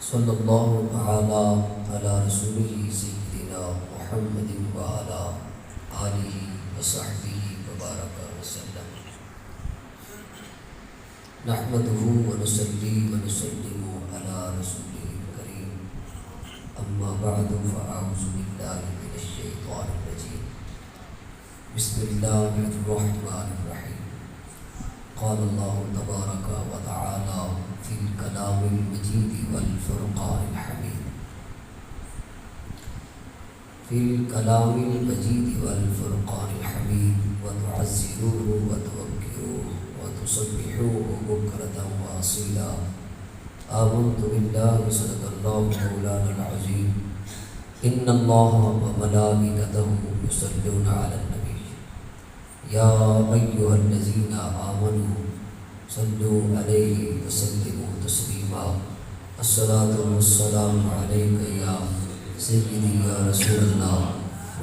صلی اللہ تعالی علی رسولہ سیدنا محمد وعلی آلہ وصحبہ وبارک وسلم نحمده ونصلی ونسلم علی رسولہ الکریم اما بعد فاعوذ باللہ من الشیطان الرجیم بسم اللہ الرحمن الرحیم قال اللہ تبارک وتعالی فی الکلام المجید والفرقان الحمید فی الکلام المجید والفرقان الحمید وتعزروه وتوکروه وتسبحوه بکرة واصیلا آمنت باللہ صدق اللہ مولانا العظیم ان اللہ وملائکتہ یصلون علی النبی یا ایھا الذین آمنوا صلوا علیہ وسلموا تسلیما الصلاۃ والسلام علیک یا سیدی یا رسول اللہ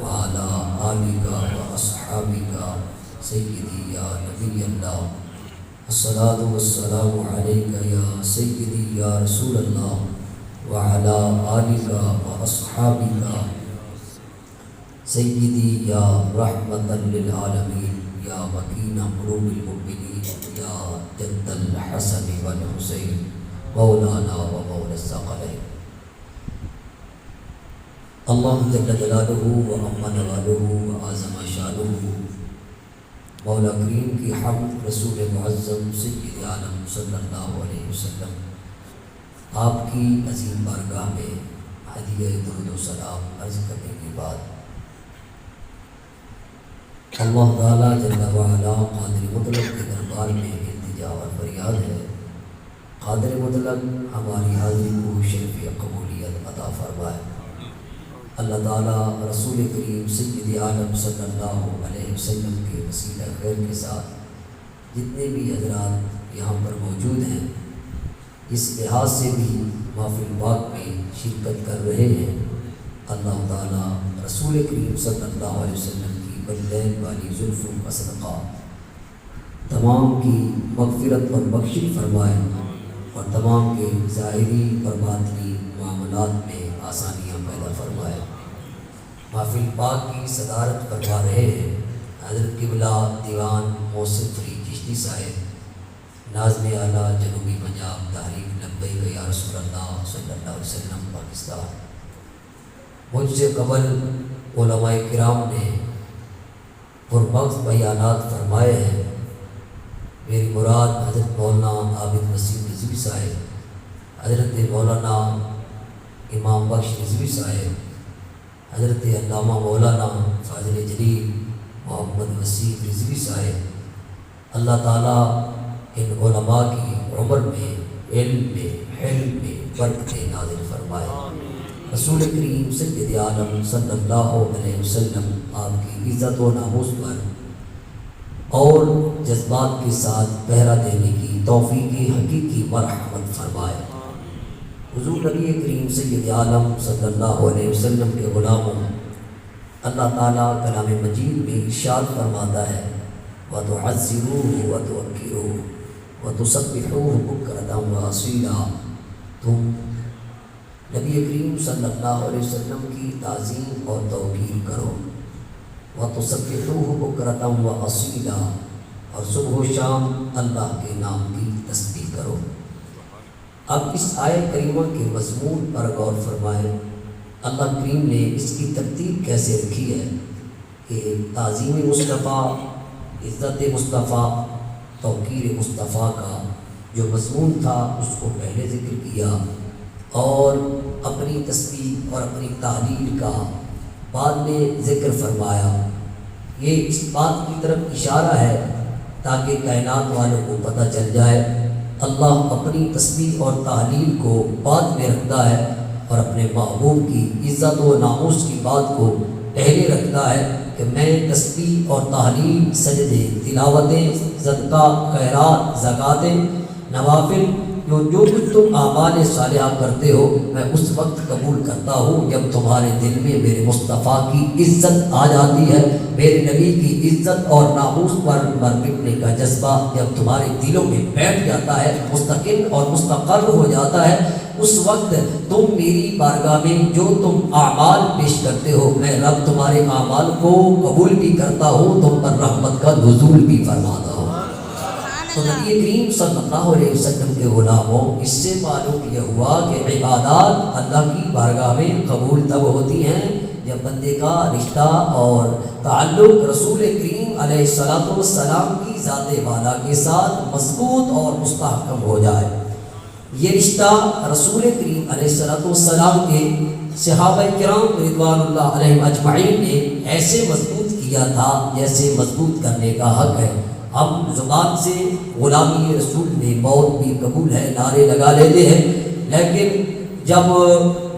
وعلی آلک واصحابک سیدی یا نبی اللہ الصلاۃ والسلام علیک یا سیدی یا رسول اللہ وعلی آلک واصحابک سیدی یا رحمتا للعالمین یا مکین قلوب المؤمنین یا جد الحسن والحسین مولانا و مولا الثقلین اللہ جل جلالہ و عظم نوالہ و اعظم شانہ مولا کریم کی حمد رسول معظم سید عالم صلی اللہ علیہ وسلم آپ کی عظیم بارگاہ میں ہدیہ درود و سلام عرض کرنے کے بعد اللہ تعالیٰ جل وعلا قادر مطلق کے دربار میں التجا اور فریاد ہے قادر مطلق ہماری حاضری کو شرف قبولیت عطا فرمائے۔ اللہ تعالیٰ رسول کریم سید عالم صلی اللہ علیہ وسلم کے وسیلہ خیر کے ساتھ جتنے بھی حضرات یہاں پر موجود ہیں اس لحاظ سے بھی محفل پاک میں شرکت کر رہے ہیں، اللہ تعالیٰ رسول کریم صلی اللہ علیہ وسلم واللین والی زلفوں کا صدقہ تمام کی مغفرت اور بخشش فرمائے اور تمام کے ظاہری اور باطنی معاملات میں آسانیاں پیدا فرمائے۔ محفل پاک کی صدارت فرما رہے ہیں حضرت قبلہ دیوان محسن فرید چشتی صاحب ناظم اعلیٰ جنوبی پنجاب تحریک لبیک یا رسول اللہ صلی اللہ علیہ وسلم پاکستان۔ مجھ سے قبل علماء کرام نے پرمغز بیانات فرمائے ہیں، میری مراد حضرت مولانا عابد وسیم رضوی صاحب، حضرت مولانا امام بخش رضوی صاحب، حضرت علامہ مولانا فاضل جلیل محمد وسیم رضوی صاحب، اللہ تعالیٰ ان علماء کی عمر میں علم میں حلم میں برکتیں نازل فرمائے۔ رسول کریم سید عالم صلی اللہ علیہ وسلم آپ کی عزت و ناموس پر اور جذبات کے ساتھ پہرا دینے کی توفیقی حقیقی مرحمت فرمائے۔ حضور نبی کریم سید عالم صلی اللہ علیہ وسلم کے غلاموں اللہ تعالیٰ کلام مجید میں ارشاد فرماتا ہے وَتُعَزِّرُوهُ وَتُوَقِّرُوهُ وَتُسَبِّحُوهُ بُكْرَةً وَأَصِيلًا، تم نبی کریم صلی اللہ علیہ وسلم کی تعظیم اور توقیر کرو، وَتُسَبِّحُوهُ بُكْرَةً وَأَصِيلًا، اور صبح و شام اللہ کے نام کی تسبیح کرو۔ اب اس آیت کریمہ کے مضمون پر غور فرمائیں، اللہ کریم نے اس کی ترتیب کیسے رکھی ہے کہ تعظیم مصطفیٰ، عزت مصطفیٰ، توقیر مصطفیٰ کا جو مضمون تھا اس کو پہلے ذکر کیا اور اپنی تسبیح اور اپنی تحلیل کا بعد میں ذکر فرمایا۔ یہ اس بات کی طرف اشارہ ہے تاکہ کائنات والوں کو پتہ چل جائے اللہ اپنی تسبیح اور تحلیل کو بعد میں رکھتا ہے اور اپنے محبوب کی عزت و ناموس کی بات کو پہلے رکھتا ہے کہ میں تسبیح اور تحلیل، سجدے، تلاوتیں، صدقہ، خیرات، زکاتیں، نوافل جو کچھ تم اعمال صالحہ کرتے ہو میں اس وقت قبول کرتا ہوں جب تمہارے دل میں میرے مصطفیٰ کی عزت آ جاتی ہے، میرے نبی کی عزت اور ناموس پر مٹنے کا جذبہ جب تمہارے دلوں میں بیٹھ جاتا ہے، مستقل اور مستقر ہو جاتا ہے، اس وقت تم میری بارگاہ میں جو تم اعمال پیش کرتے ہو میں رب تمہارے اعمال کو قبول بھی کرتا ہوں، تم پر رحمت کا نزول بھی فرماتا ہوں۔ تو نبی کریم صلی اللہ علیہ وسلم کے غلاموں، اس سے معلوم یہ ہوا کہ عبادات اللہ کی بارگاہ میں قبول تب ہوتی ہیں جب بندے کا رشتہ اور تعلق رسول کریم علیہ السلام کی ذات والا کے ساتھ مضبوط اور مستحکم ہو جائے۔ یہ رشتہ رسول کریم علیہ السلام کے صحابہ کرام رضوان اللہ علیہم اجمعین نے ایسے مضبوط کیا تھا جیسے مضبوط کرنے کا حق ہے۔ ہم زبان سے غلامی رسول میں موت بھی قبول ہے نعرے لگا لیتے ہیں، لیکن جب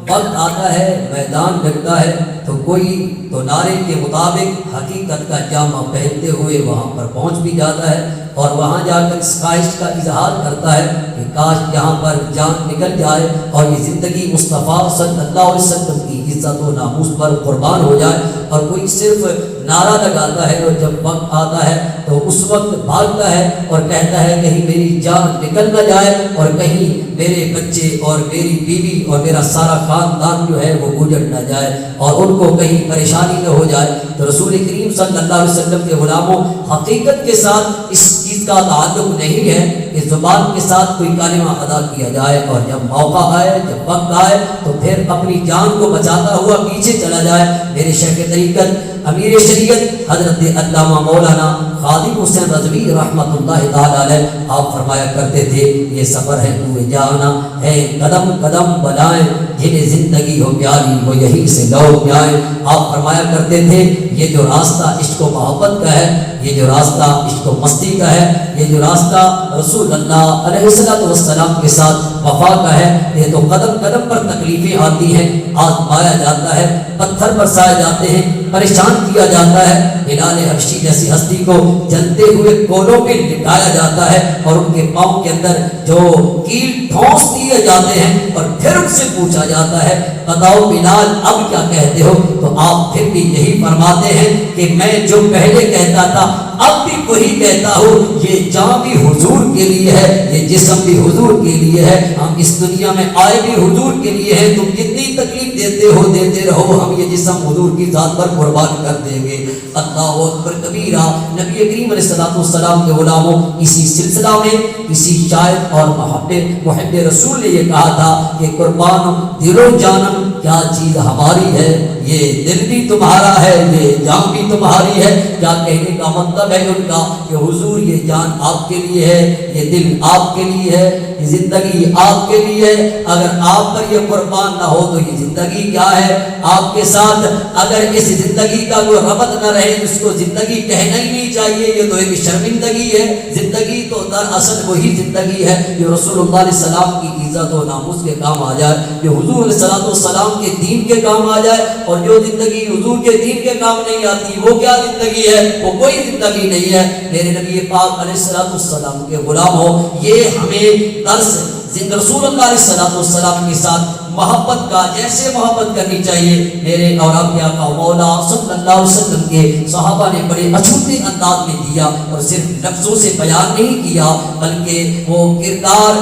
وقت آتا ہے میدان لگتا ہے تو کوئی تو نعرے کے مطابق حقیقت کا جامہ پہنتے ہوئے وہاں پر پہنچ بھی جاتا ہے اور وہاں جا کر اس خواہش کا اظہار کرتا ہے کہ کاش یہاں پر جان نکل جائے اور یہ زندگی مصطفیٰ صلی اللہ علیہ وسلم کی عزت و ناموس پر قربان ہو جائے، اور کوئی صرف نعرہ لگاتا ہے اور جب وقت آتا ہے تو اس وقت بھاگتا ہے اور کہتا ہے کہیں میری جان نکل نہ جائے اور کہیں میرے بچے اور میری بیوی اور میرا سارا خاندان جو ہے وہ گزر نہ جائے اور ان کو کہیں پریشانی نہ ہو جائے۔ تو رسول کریم صلی اللہ علیہ وسلم کے غلاموں، حقیقت کے ساتھ اس چیز کا تعلق نہیں ہے کہ زبان کے ساتھ کوئی کلمہ ادا کیا جائے اور جب موقع آئے جب وقت آئے تو پھر اپنی جان کو بچاتا ہوا پیچھے چلا جائے۔ میرے شیخ طریقت امیر شریعت حضرت علامہ مولانا خادم حسین رضوی رحمۃ اللہ تعالی علیہ آپ فرمایا کرتے تھے یہ سفر ہے کوئے جانا ہے قدم قدم بلائیں جنہیں زندگی ہو پیاری وہ یہی سے لوٹ جائیں۔ آپ فرمایا کرتے تھے یہ جو راستہ عشق و محبت کا ہے، یہ جو راستہ عشق و مستی کا ہے، یہ جو راستہ رسول اللہ علیہ السلام کے ساتھ وفا کا ہے، یہ تو قدم قدم پر تکلیفیں آتی ہیں، آزمایا جاتا ہے، پتھر برسائے جاتے ہیں، پریشان کیا جاتا ہے۔ بلال حبشی جیسی ہستی کو جلتے ہوئے کولوں پہ لٹایا جاتا ہے اور ان کے پاؤں کے اندر جو کیل ٹھونس دیے جاتے ہیں اور پھر ان سے پوچھا جاتا ہے بتاؤ بلال اب کیا کہتے ہو؟ تو آپ پھر بھی یہی فرماتے ہیں کہ میں جو پہلے کہتا تھا اب بھی وہی کہتا ہوں، یہ جان بھی حضور کے لیے ہے، یہ جسم بھی حضور کے لیے ہے، ہم اس دنیا میں آئے بھی حضور کے لیے ہیں، تم جتنی تکلیف دیتے ہو دیتے رہو، ہم یہ جسم حضور کی ذات پر قربان کر دیں گے۔ اللہ اکبر کبیرہ۔ نبی کریم علیہ السلام کے غلاموں، اسی سلسلہ میں کسی شاعر اور محب رسول نے یہ کہا تھا کہ قربان دل و جانم کیا چیز ہماری ہے، یہ دل بھی تمہارا ہے یہ جان بھی تمہاری ہے۔ کیا کہنے کا مطلب ہے ان کا کہ حضور یہ جان آپ کے لیے ہے، یہ دل آپ کے لیے ہے، یہ زندگی آپ کے لیے ہے، اگر آپ پر یہ قربان نہ ہو تو یہ زندگی کیا ہے آپ کے ساتھ؟ اگر اس زندگی کا کوئی ربط نہ رہے اس کو زندگی کہنا ہی نہیں چاہیے، یہ تو ایک شرمندگی ہے۔ زندگی تو دراصل وہی زندگی ہے جو رسول اللہ علیہ السلام کی عزت و ناموس کے کام آ جائے، جو حضور علیہ السلام کے دین کے کام آ جائے، اور جو زندگی حضور کے دین کے کام نہیں آتی وہ کیا زندگی ہے؟ وہ کوئی زندگی نہیں ہے۔ میرے نبی پاک علیہ السلام کے غلام ہو، یہ ہمیں درس رسول اللہ علیہ السلام کے ساتھ محبت کا جیسے محبت کرنی چاہیے میرے اور آپ کے آقا مولا صلی اللہ علیہ وسلم کے صحابہ نے بڑے اچھوتے انداز میں دیا، اور صرف لفظوں سے بیان نہیں کیا بلکہ وہ کردار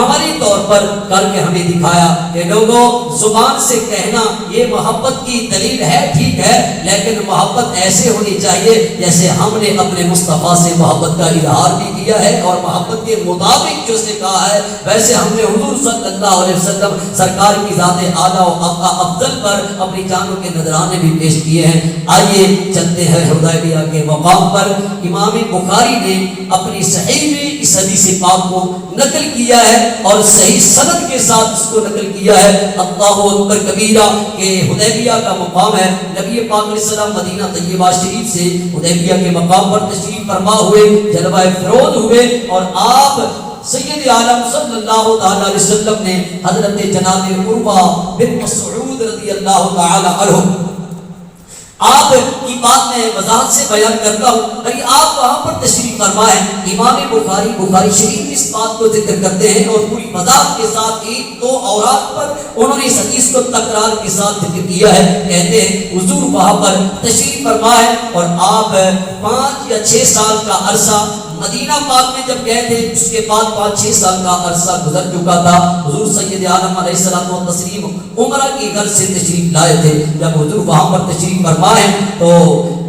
عملی طور پر کر کے ہمیں دکھایا کہ لوگوں زبان سے کہنا یہ محبت کی دلیل ہے، ٹھیک ہے، لیکن محبت ایسے ہونی چاہیے جیسے ہم نے اپنے مصطفیٰ سے محبت کا اظہار بھی کیا ہے، اور محبت کے مطابق جو اس نے کہا ہے ویسے ہم نے حضور صلی اللہ علیہ وسلم سرکار کی ذات اعلیٰ و افضل پر اپنی جانوں کے نذرانے بھی پیش کیے ہیں۔ آئیے چلتے ہیں حدیبیہ کے مقام پر۔ امام بخاری نے اپنی صحیح میں اس حدیث پاک کو نقل کیا ہے اور صحیح سند کے ساتھ اس کو نقل کیا ہے۔ اللہ اکبر کبیرہ کہ حدیبیہ کا مقام ہے، نبی پاک علیہ السلام مدینہ طیبہ شریف سے حدیبیہ کے مقام پر تشریف فرما ہوئے، جلوہ افروز ہوئے، اور آپ سید عالم صلی اللہ تعالی علیہ وسلم نے حضرت جناب عروہ بن مسعود رضی اللہ تعالی عنہ آپ کی بات میں وضاحت سے بیان کرتا ہوں، بھائی آپ وہاں پر تشریف فرما ہے۔ امام بخاری شریف اس بات کو ذکر کرتے ہیں اور پوری وضاحت کے ساتھ ایک دو اوراق پر انہوں نے اس حدیث کو تکرار کے ساتھ ذکر کیا ہے۔ کہتے ہیں حضور وہاں پر تشریف فرما ہے اور آپ 5 یا 6 سال کا عرصہ مدینہ پاک میں جب گئے تھے، اس کے بعد 5-6 سال کا عرصہ گزر چکا تھا۔ حضور سید عالم علیہ السلام و تسلیم عمرہ کی غرض سے تشریف لائے تھے۔ جب حضور وہاں پر تشریف فرمائے تو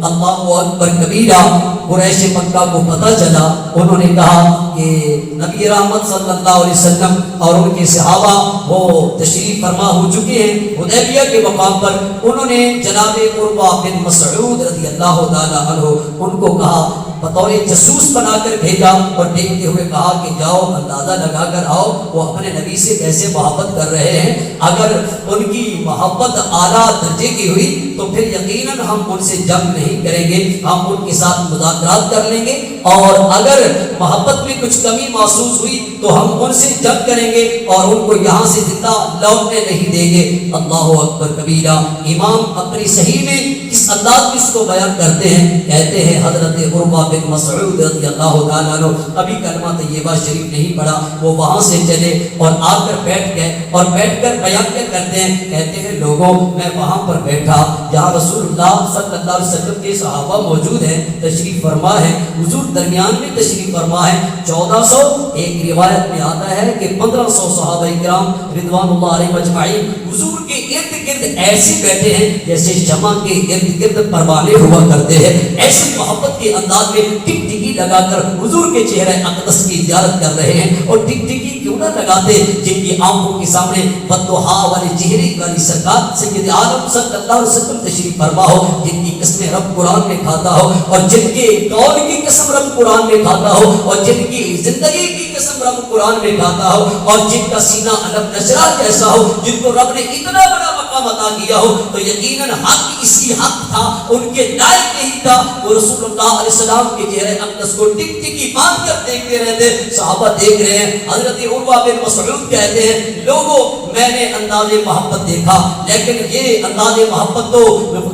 اللہ اکبر کبیرہ، قریش مکہ کو پتہ چلا، انہوں نے کہا کہ نبی رحمت صلی اللہ علیہ وسلم اور ان کے صحابہ وہ تشریف فرما ہو چکے ہیں حدیبیہ کے مقام پر۔ انہوں نے جناب عروہ بن مسعود رضی اللہ تعالی عنہ ان کو کہا، بطور جاسوس بنا کر بھیجا اور دیکھتے ہوئے کہا کہ جاؤ اندازہ لگا کر آؤ وہ اپنے نبی سے کیسے محبت کر رہے ہیں۔ اگر ان کی محبت اعلیٰ درجے کی ہوئی تو پھر یقیناً ہم ان سے جنگ نہیں کریں گے، ہم ان کے ساتھ مذاکرات کر لیں گے، اور اگر محبت میں کچھ کمی محسوس ہوئی تو ہم ان سے جنگ کریں گے اور ان کو یہاں سے زندہ لوٹنے نہیں دیں گے۔ اللہ اکبر کبیرہ۔ امام اپنی صحیح میں اس انداز میں اس کو بیان کرتے ہیں، کہتے ہیں حضرت عروہ بن مسعود رضی اللہ تعالیٰ عنہ ابھی کلمہ طیبہ شریف نہیں پڑھا، وہ وہاں سے چلے اور آ کر بیٹھ گئے، اور بیٹھ کر بیان کیا کرتے ہیں، کہتے ہیں لوگوں میں وہاں پر بیٹھا جہاں رسول اللہ صلی اللہ علیہ وسلم کے صحابہ موجود ہیں، تشریف فرما ہے، حضور درمیان میں تشریف فرما ہے۔ 1400 ایک روایت میں آتا ہے کہ 1500 صحابہ کرام رضوان اللہ علیہ مجمعین حضور کے ارد گرد ایسے بیٹھے ہیں جیسے شمع کے ارد گرد پروانے ہوا کرتے ہیں۔ ایسی محبت کے انداز میں ٹک ٹکی لگا کر حضور کے چہرے اقدس کی زیارت کر رہے ہیں، اور ٹک ٹکی کیوں نہ لگاتے جن کی آنکھوں کے سامنے بدوحا والے چہرے والی سرکار سید عالم صلی اللہ علیہ وسلم تشریف فرما ہو، جن کی قسمیں رب قرآن میں کھاتا ہو، اور جن کے قول کی قسم رب قرآن میں کھاتا ہو، اور جن کی زندگی کی قسم رب قرآن میں کھاتا ہو، اور جن کا سینہ علم نشرہ جیسا ہو، جن کو رب نے اتنا بڑا مقام عطا کیا ہو، تو یقیناً حق اسی حق تھا، ان کے لائق نہیں تھا وہ رسول اللہ علیہ السلام کے چہرے اقدس کو ٹک ٹکی باندھ کر دیکھتے رہتے۔ صحابہ دیکھ رہے ہیں۔ حضرت عروہ بن مسعود کہتے ہیں لوگوں میں نے انداز محبت دیکھا، لیکن یہ انداز محبت تو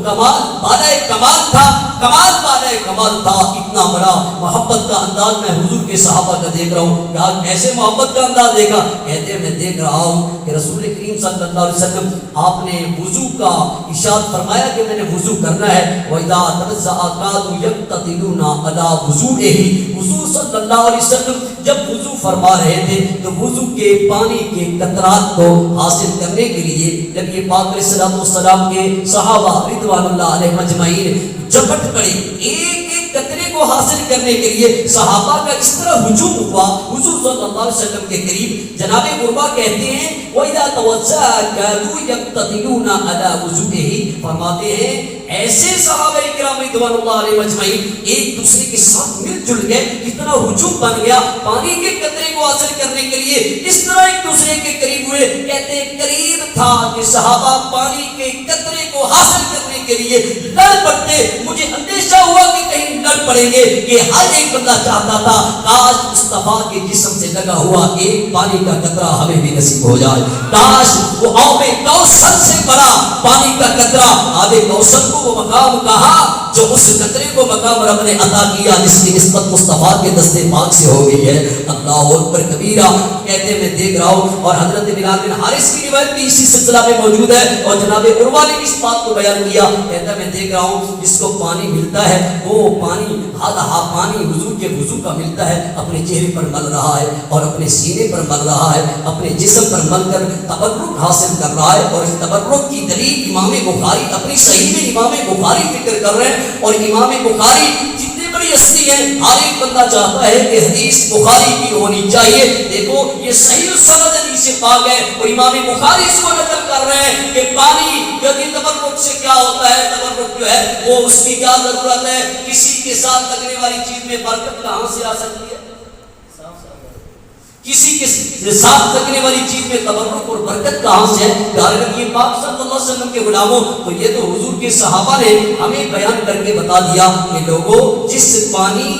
کمال بالائے کمال تھا، کمال بالائے کمال تھا، اتنا بڑا محبت کا انداز میں حضور کے صحابہ کا دیکھ رہا ہوں۔ کہا کیسے محبت کا انداز دیکھا؟ کہتے ہیں میں دیکھ رہا ہوں کہ رسول کریم صلی اللہ علیہ وسلم آپ نے وضو کا ارشاد فرمایا کہ میں نے وضو کرنا ہے، وَإِذَا تَوَضَّأَ كَادُوا يَقْتَتِلُونَ عَلَىٰ وُضُوئِهِ۔ حضور صلی اللہ علیہ وسلم جب وضو فرما رہے تھے تو وضو کے پانی کے قطرات کو حاصل کرنے کے لیے نبی پاک علیہ السلام کے صحابہ رضوان اللہ علیہ مجمعین جھپٹ پڑے، ایک ایک قطرے کو حاصل کرنے کے لیے صحابہ کا اس طرح ہجوم ہوا حضور صلی اللہ علیہ وسلم کے قریب۔ جناب عروہ کہتے ہیں وَإِذَا تَوَضَّأَ كَادُوا يَقْتَتِلُونَ عَلَىٰ وُضُوئِهِ، فرماتے ہیں ایسے صحابہ کرام رضوان اللہ علیہ مجمعین ایک دوسرے کے ساتھ مل جل گئے، اتنا ہجوم بن گیا پانی کے قطرے کو حاصل کرنے کے لیے، اس طرح ایک دوسرے کے قریب ہوئے۔ کہتے ہیں قریب تھا کہ صحابہ پانی کے قطرے کو حاصل کرنے کے لیے لڑ پڑتے، مجھے اندیشہ ہوا کہ کہیں لڑ پڑیں گے، کہ ہر ایک بندہ چاہتا تھا کاش مصطفیٰ کے جسم سے لگا ہوا ایک پانی کا قطرہ ہمیں بھی نصیب ہو جائے، کاش وہ آب کوثر سے بڑا پانی کا قطرہ، آب کوثر کو وہ مقام کہا جو اس قطرے کو مقام رب نے عطا کیا جس کی نسبت مصطفیٰ کے دستے پاک سے ہو گئی ہے۔ اللہ اکبر کبیرہ۔ کہتے میں دیکھ رہا ہوں، اور حضرت بلال بن حارث کی روایت بھی اسی سلسلہ میں موجود ہے، اور جناب عروہ نے اس بات کو بیان کیا، کہتا میں دیکھ رہا ہوں جس کو پانی ملتا ہے وہ پانی پانی حضور کے وضو کا ملتا ہے، اپنے چہرے پر مل رہا ہے اور اپنے سینے پر مل رہا ہے، اپنے جسم پر مل کر تبرک حاصل کر رہا ہے، اور اس تبرک کی دلیل امام بخاری اپنی صحیح میں امام بخاری فکر کر رہے ہیں، اور امام بخاری جتنے بڑی ہستی ہے ہر ایک بندہ چاہتا ہے کہ حدیث بخاری کی ہونی چاہیے۔ دیکھو یہ صحیح السند حدیث پاک ہے، اور امام بخاری اس کو نقل کر رہے ہیں کہ پانی یعنی تبرک سے کیا ہوتا ہے، تبرک جو ہے وہ اس کی کیا ضرورت ہے، کسی کے ساتھ لگنے والی چیز میں برکت کہاں سے آ سکتی ہے، کسی کے ساتھ لگنے والی چیز میں تبرک اور برکت کہاں سے ہے؟ پیارے نبی پاک صلی اللہ علیہ وسلم کے غلاموں، تو یہ تو حضور کے صحابہ نے ہمیں بیان کر کے بتا دیا کہ لوگوں جس پانی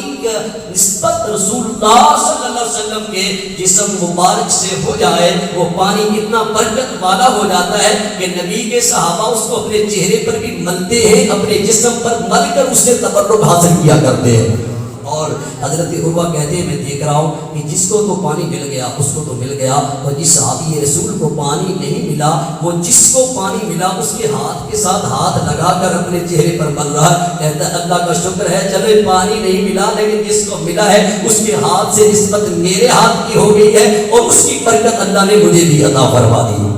نسبت رسول اللہ صلی اللہ علیہ وسلم کے جسم مبارک سے ہو جائے وہ پانی اتنا برکت والا ہو جاتا ہے کہ نبی کے صحابہ اس کو اپنے چہرے پر بھی ملتے ہیں، اپنے جسم پر مل کر اس سے تبرک حاصل کیا کرتے ہیں۔ اور حضرت عروہ کہتے ہیں میں دیکھ رہا ہوں کہ جس کو تو پانی مل گیا اس کو تو مل گیا، اور جس صحابی رسول کو پانی نہیں ملا وہ جس کو پانی ملا اس کے ہاتھ کے ساتھ ہاتھ لگا کر اپنے چہرے پر مل رہا ہے، کہتا ہے اللہ کا شکر ہے چلے پانی نہیں ملا لیکن جس کو ملا ہے اس کے ہاتھ سے نسبت میرے ہاتھ کی ہو گئی ہے اور اس کی برکت اللہ نے مجھے بھی عطا فرما دی۔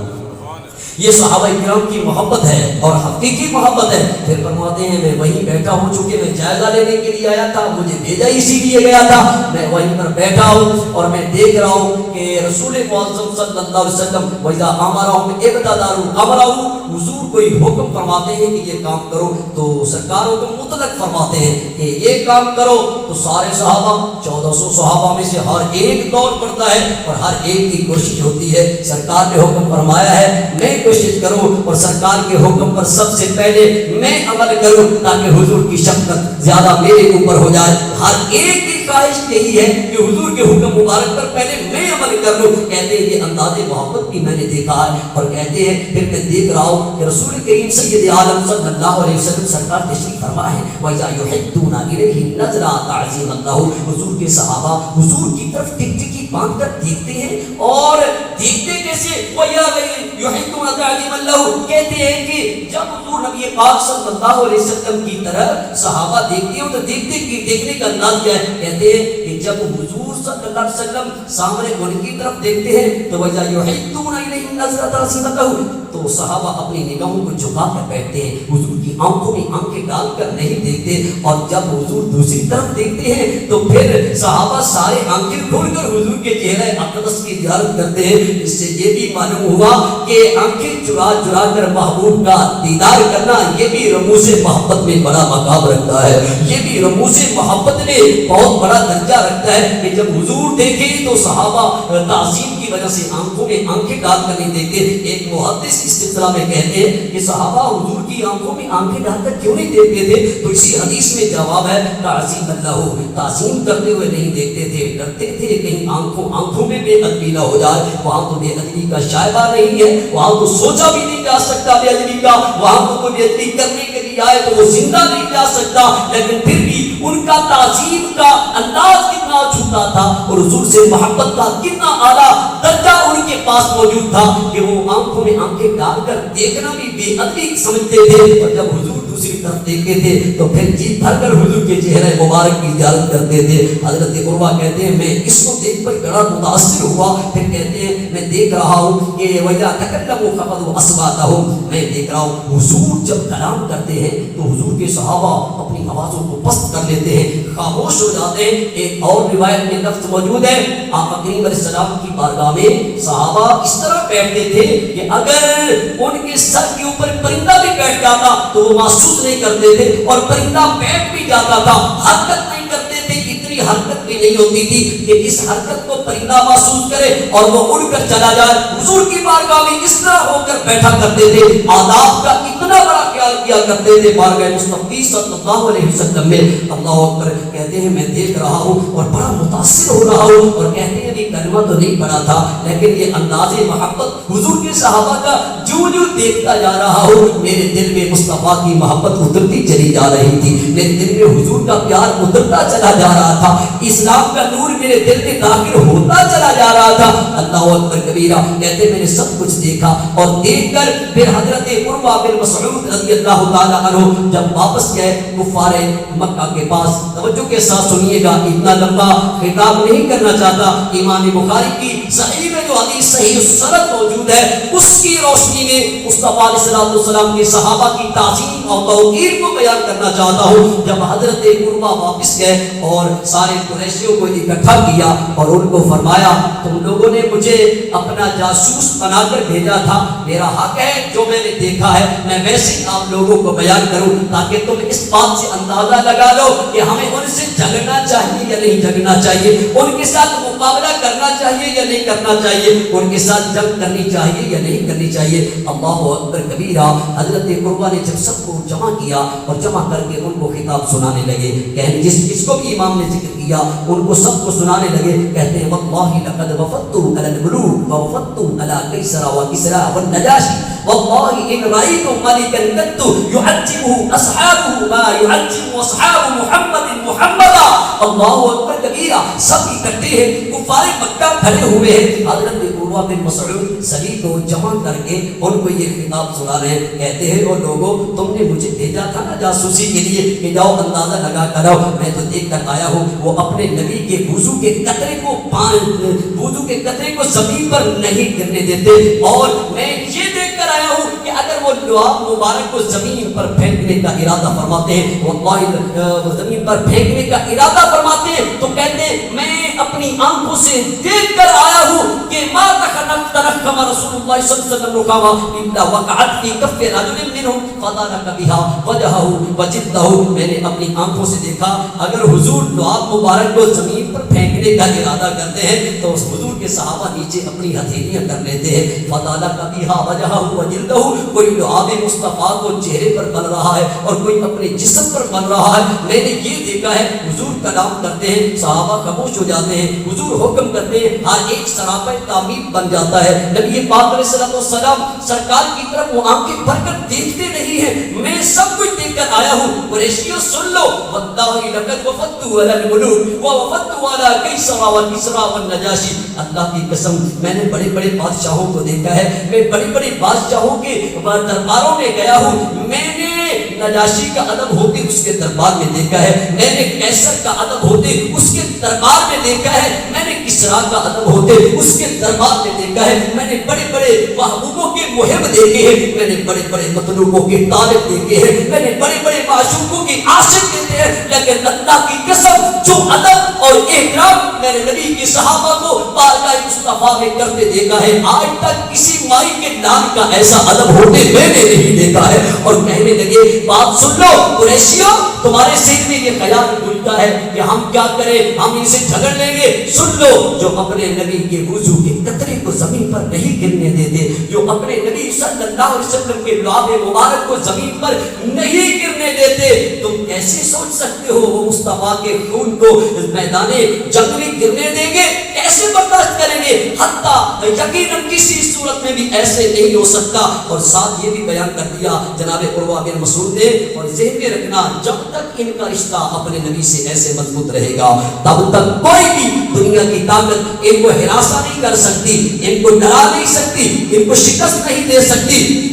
یہ صحابہ کرام کی محبت ہے اور حقیقی محبت ہے۔ پھر فرماتے ہیں میں وہیں بیٹھا ہوں، چونکہ میں جائزہ لینے کے لیے آیا تھا، مجھے بھیجا اسی لیے گیا تھا، میں وہیں پر بیٹھا ہوں اور میں دیکھ رہا ہوں کہ رسول معظم صلی اللہ علیہ وسلم وَإِذَا أَمَرَهُمْ ابْتَدَارُوا أَمْرَهُ، حضور کوئی حکم فرماتے ہیں کہ یہ کام کرو تو سرکار حکم مطلق فرماتے ہیں کہ یہ کام کرو تو سارے صحابہ 1400 صحابہ میں سے ہر ایک دوڑ پڑتا ہے اور ہر ایک کی کوشش ہوتی ہے سرکار نے حکم فرمایا ہے میں کوشش کروں اور سرکار کے حکم پر سب سے پہلے میں عمل کروں تاکہ حضور کی شفقت زیادہ میرے اوپر ہو جائے۔ ہر ایک کی خواہش یہی ہے کہ حضور کے حکم مبارک پر پہلے میں عمل کر لوں۔ کہتے ہیں یہ انداز محبت بھی میں نے دیکھا ہے، اور کہتے ہیں پھر میں دیکھ رہا ہوں کہ رسول کریم سید عالم صلی اللہ علیہ وسلم سرکار تشریف فرما ہے، وَإِذَا يُحِدُّونَ إِلَيْهِ نَظْرًا تَعْظِيمًا لَهُ، حضور کے صحابہ حضور کی طرف ٹکٹکی باندھ کر دیکھتے ہیں، اور دیکھتے کیسے يُحِدُّونَ تَعْظِيمًا لَهُ، کہتے ہیں کہ جب حضور نبی پاک صلی اللہ علیہ وسلم کی طرف صحابہ دیکھتے ہیں تو دیکھنے کا انداز کیا ہے، کہتے ہیں کہ جب حضور صلی اللہ علیہ وسلم سامنے ان کی طرف دیکھتے ہیں تو وَإِذَا يُحِدُّونَ إِلَيْهِ نَظْرًا تَعْظِيمًا لَهُ، تو صحابہ اپنی نگاہوں کو جھکا کر بیٹھتے ہیں، حضور کی آنکھوں میں آنکھیں ڈال کر نہیں دیکھتے، اور جب حضور دوسری طرف دیکھتے ہیں تو پھر صحابہ سارے آنکھیں کھول کر حضور کے چہرے اقدس کی زیارت کرتے ہیں۔ اس سے یہ بھی معلوم ہوا کہ آنکھیں چرا چرا کر محبوب کا دیدار کرنا یہ بھی رموز محبت میں بڑا مقام رکھتا ہے، یہ بھی رموز محبت میں بہت بڑا درجہ رکھتا ہے کہ جب حضور دیکھیں تو صحابہ تعظیم کی وجہ سے آنکھوں میں آنکھیں ڈال کر نہیں دیکھتے۔ ایک محدث اس سلسلہ میں کہتے ہیں کہ صحابہ حضور کی آنکھوں میں آنکھیں ڈال کر کیوں نہیں دیکھتے تھے، تو اسی حدیث میں جواب ہے تعظیم اللہ، تعظیم کرتے ہوئے نہیں دیکھتے تھے، ڈرتے تھے کہیں آنکھوں میں بے ادبی نہ ہو جائے۔ وہاں تو بے ادبی کا شائبہ نہیں ہے، وہاں تو سوچا بھی نہیں جا سکتا بے ادبی کا، وہاں تو کوئی بے ادبی کرنے کے لیے آئے تو وہ زندہ نہیں جا سکتا، لیکن پھر بھی ان کا تعظیم کا انداز کتنا چھوٹا تھا اور حضور سے محبت کا کتنا اعلیٰ درجہ ان کے پاس موجود تھا کہ وہ آنکھوں میں آنکھیں ڈال کر دیکھنا بھی بے ادبی سمجھتے تھے، اور جب حضور دوسری طرف دیکھتے تھے تو پھر جی بھر کر حضور کے چہرے مبارک کی زیارت کرتے تھے۔ حضرت عروہ کہتے ہیں میں اس کو دیکھ کر بڑا متاثر ہوا، پھر کہتے ہیں میں دیکھ رہا ہوں کہ وَإِذَا تَكَلَّمُوا خَفَضُوا أَصْوَاتَهُمْ، میں دیکھ رہا ہوں حضور جب کلام کرتے ہیں تو حضور کے صحابہ اپنی آوازوں کو پست کر لیتے ہیں، خاموش ہو جاتے ہیں۔ ایک اور روایت میں لفظ موجود ہے آقا کریم علیہ السلام کی بارگاہ میں صحابہ اس طرح بیٹھتے تھے کہ اگر ان کے سر کے اوپر پرندہ بھی بیٹھ جاتا تو وہ محسوس نہیں کرتے تھے، اور پرندہ بیٹھ بھی جاتا تھا حرکت نہیں کرتے تھے، اتنی حرکت بھی نہیں ہوتی تھی کہ اس حرکت کو پرندہ محسوس کرے اور وہ اڑ کر چلا جائے۔ حضور کی بارگاہ میں اس طرح ہو کر بیٹھا کرتے تھے، آداب کا اتنا بڑا خیال کیا کرتے تھے بارگاہ مصطفی صلی اللہ علیہ وسلم میں۔ اللہ اکبر، کہتے ہیں میں دیکھ رہا ہوں اور بڑا متاثر ہو رہا ہوں، اور کہتے ہیں یہ کلمہ تو نہیں پڑھا تھا لیکن یہ انداز محبت حضور کے صحابہ کا جو دیکھتا جا رہا ہوں میرے دل میں مصطفیٰ کی محبت اترتی چلی جا رہی تھی، میرے دل میں حضور کا پیار اترتا چلا جا رہا تھا، اسلام کا نور میرے دل میں داخل ہوتا چلا جا رہا تھا۔ اللہ اکبر کبیرہ، کہتے میں نے سب کچھ دیکھا، اور دیکھ کر پھر حضرت عروہ بن مسعود رضی اللہ تعالیٰ عنہ جب واپس گئے کفار مکہ کے پاس، توجہ کے ساتھ سنیے گا، اتنا لمبا خطاب نہیں کرنا چاہتا۔ امام بخاری کی صحیح میں جو حدیث صحیح سند موجود ہے اس کی روشنی میں مصطفیٰ علیہ السلام کے صحابہ کی تعظیم اور توقیر کو بیان کرنا چاہتا ہوں۔ جب حضرت عروہ واپس گئے اور سارے قریشیوں کو اکٹھا کیا اور ان کو فرمایا تم لوگوں نے مجھے اپنا جاسوس بنا کر بھیجا تھا، میرا حق ہے جو میں نے دیکھا ہے میں ویسے آپ اب لوگوں کو بیان کروں تاکہ تم اس بات سے اندازہ لگا لو کہ ہمیں ان سے جھگڑنا چاہیے یا نہیں جھگڑنا چاہیے، ان کے ساتھ مقابلہ کرنا چاہیے یا نہیں کرنا چاہیے، ان کے ساتھ جنگ کرنی چاہیے یا نہیں کرنی چاہیے۔ اللہ اکبر کبیرہ۔ حضرت عروہ نے جب سب کو جمع کیا اور جمع کر کے ان کو خطاب سنانے لگے، کہنے جس کو بھی امام نے ذکر کیا ان کو سب کو سنانے لگے، کہتے ہیں واللہ لقد وفدت علی الملوک ووفدت علی کیسر وکسری والنجاشی واللہ ان رأیت ملکا قط يعجبه اصحابه ما يعجب اصحاب محمد محمدا۔ اللہ اکبر کبیرہ۔ سب اکٹھے ہیں، کفار مکہ کھڑے ہوئے ہیں، حضرت عروہ بن مسعود سبھی کو جمع کر کے ان کو یہ خطاب سنا رہے ہیں، کہتے ہیں او لوگوں تم نے مجھے بھیجا تھا نا جاسوسی کے لیے کہ جاؤ اندازہ لگا کر آؤ، میں تو دیکھ کر آیا ہوں وہ اپنے نبی کے وضو کے قطرے کو زمین پر نہیں گرنے دیتے، اور میں یہ دیکھ کر آیا ہوں کہ اگر وہ لعاب مبارک کو زمین پر پھینکنے کا ارادہ فرماتے ہیں، واللہ زمین پر پھینکنے کا ارادہ فرماتے ہیں تو کہتے ہیں میں اپنی آنکھوں سے دیکھ کر آیا ہوں کہ ما ترحم رسول اللہ صلی اللہ علیہ وسلم رکاما الا وقعت فی کف رجل منهم فضرب بها وجهه وجلده۔ میں نے اپنی آنکھوں سے دیکھا اگر حضور لعاب مبارک کو زمین پر پھینکنے کا ارادہ کرتے ہیں تو اس حضور کے صحابہ نیچے اپنی ہتھیلیاں کر لیتے ہیں، فضرب بها وجهه وجلده۔ کوئی لعاب مصطفیٰ کو چہرے پر مل رہا ہے اور کوئی اپنے جسم پر مل رہا ہے، میں نے یہ دیکھا ہے۔ حضور کلام کرتے ہیں، صحابہ خاموش ہو جاتے ہیں، حضور حکم کرتے ہیں، ہر ایک سراپا تعمیر بن جاتا ہے۔ نبی پاک علیہ الصلوۃ والسلام سرکار کی طرف وہ آنکھیں بھر کر دیکھتے نہیں ہیں، میں سب کچھ دیکھ کر آیا ہوں۔ قریشیوں سن لو، واللہ لقد وفدت علی الملوک ووفدت علی کیسر وکسری والنجاشی۔ اللہ کی قسم میں نے بڑے بڑے بادشاہوں کو دیکھا ہے، میں بڑے بڑے بادشاہوں کے درباروں میں گیا ہوں، میں نے نجاشی کا ادب ہوتے اس کے دربار میں دیکھا ہے، میں نے کیسر کا ادب ہوتے اس کے دربار میں دیکھا ہے، میں نے کسریٰ کا ادب ہوتے اس کے دربار میں دیکھا ہے، میں نے بڑے بڑے محبوبوں کے محب دیکھے ہیں، میں نے بڑے بڑے مطلوبوں کے طالب دیکھے ہیں، میں نے بڑے بڑے معشوقوں کے عاشق دیکھے ہیں، لیکن اللہ کی قسم جو ادب اور احترام میں نے نبی کے صحابہ کو بارگاہ مصطفیٰ میں کرتے دیکھا ہے، آج تک کسی مائی کے لال کا ایسا ادب ہوتے میں نے نہیں دیکھا ہے۔ اور کہنے لگے بات سن لو قریشیوں، تمہارے ذہن میں یہ خیال گھلتا ہے کہ ہم کیا کریں، ہم ان سے جھگڑ لیں گے، سن لو جو اپنے نبی کے وضو کے قطرے کو زمین پر نہیں گرنے دیتے، جو اپنے نبی صلی اللہ علیہ وسلم کے لعاب مبارک کو زمین پر نہیں گرنے دیتے، تم کیسے سوچ سکتے ہو وہ مصطفیٰ کے خون کو میدان جنگ میں گرنے دیں گے؟ کیسے برداشت کریں گے؟ حتیٰ یقیناً کسی صورت میں بھی ایسے نہیں ہو سکتا۔ اور ساتھ یہ بھی بیان کر دیا جناب عروہ بن مسعود نے، اور ذہن میں رکھنا جب تک ان کا رشتہ اپنے نبی سے ایسے مضبوط رہے گا تب تک کوئی بھی دنیا کی طاقت ان کو ہراساں نہیں کر سکتی، ان کو ڈرا نہیں سکتی، ان کو شکست نہیں دے سکتی۔